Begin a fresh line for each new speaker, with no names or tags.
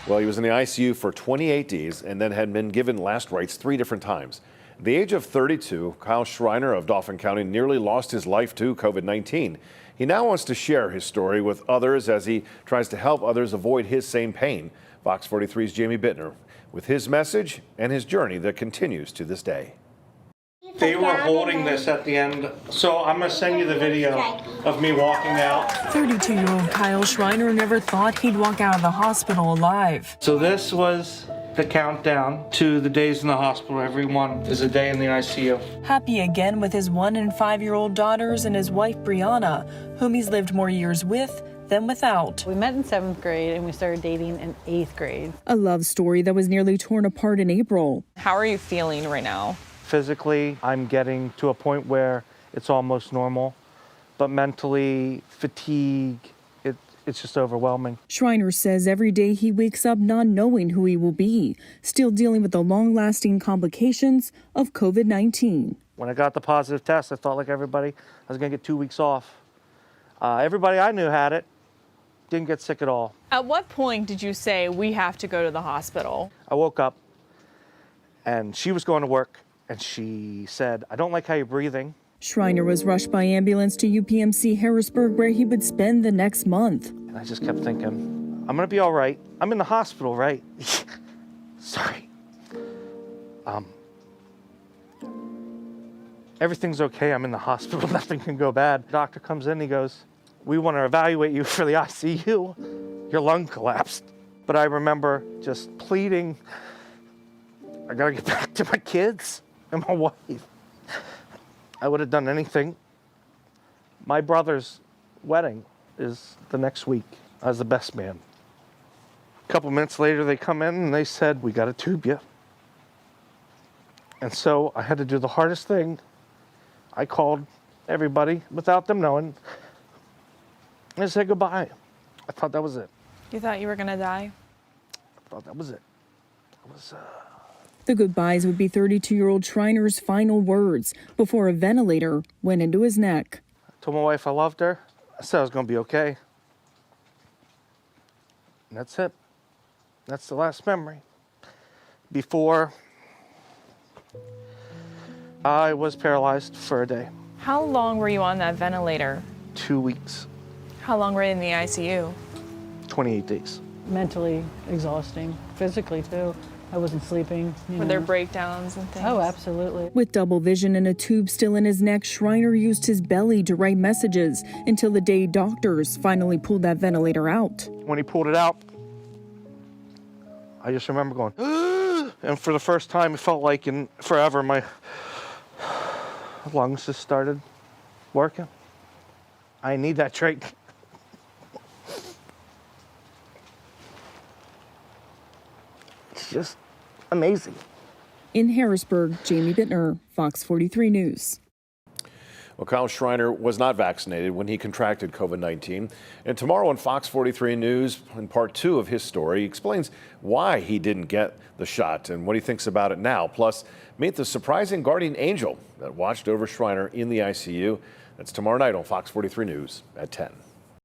Well, he was in the ICU for 28 days and then had been given last rites 3 different times. At the age of 32, Kyle Schriner of Dauphin County nearly lost his life to COVID-19. He now wants to share his story with others as he tries to help others avoid his same pain. Fox 43's Jamie Bittner with his message and his journey that continues to this day.
They were holding this at the end, so I'm going to send you the video of me walking out.
32-year-old Kyle Schriner never thought he'd walk out of the hospital alive.
So this was the countdown to the days in the hospital. Every one is a day in the ICU.
Happy again with his 1- and 5-year-old daughters and his wife Brianna, whom he's lived more years with than without.
We met in 7th grade and we started dating in 8th grade.
A love story that was nearly torn apart in April.
How are you feeling right now?
Physically, I'm getting to a point where it's almost normal, but mentally, fatigue, it's just overwhelming.
Schriner says every day he wakes up not knowing who he will be, still dealing with the long-lasting complications of COVID-19.
When I got the positive test, I thought like everybody, I was gonna get 2 weeks off. Everybody I knew had it, didn't get sick at all.
At what point did you say we have to go to the hospital?
I woke up and she was going to work and she said, "I don't like how you're breathing."
Schriner was rushed by ambulance to UPMC Harrisburg, where he would spend the next month.
And I just kept thinking, I'm gonna be all right. I'm in the hospital, right? Sorry. Everything's okay. I'm in the hospital. Nothing can go bad. The doctor comes in, he goes, "We want to evaluate you for the ICU. Your lung collapsed." But I remember just pleading, I gotta get back to my kids and my wife. I would have done anything. My brother's wedding is the next week. I was the best man. A couple minutes later, they come in and they said, "We got to tube you." And so I had to do the hardest thing. I called everybody without them knowing and said goodbye. I thought that was it.
You thought you were gonna die?
I thought that was it.
The goodbyes would be 32-year-old Schreiner's final words before a ventilator went into his neck.
I told my wife I loved her. I said I was going to be okay. And that's it. That's the last memory. Before I was paralyzed for a day.
How long were you on that ventilator?
2 weeks.
How long were you in the ICU?
28 days.
Mentally exhausting, physically too. I wasn't sleeping.
Were there breakdowns and things?
Oh, absolutely.
With double vision and a tube still in his neck, Schriner used his belly to write messages until the day doctors finally pulled that ventilator out.
When he pulled it out, I just remember going, and for the first time, it felt like in forever, my lungs just started working. I need that drink. It's just amazing.
In Harrisburg, Jamie Bittner, Fox 43 News.
Well, Kyle Schriner was not vaccinated when he contracted COVID-19. And tomorrow on Fox 43 News, in part 2 of his story, he explains why he didn't get the shot and what he thinks about it now. Plus, meet the surprising guardian angel that watched over Schriner in the ICU. That's tomorrow night on Fox 43 News at 10.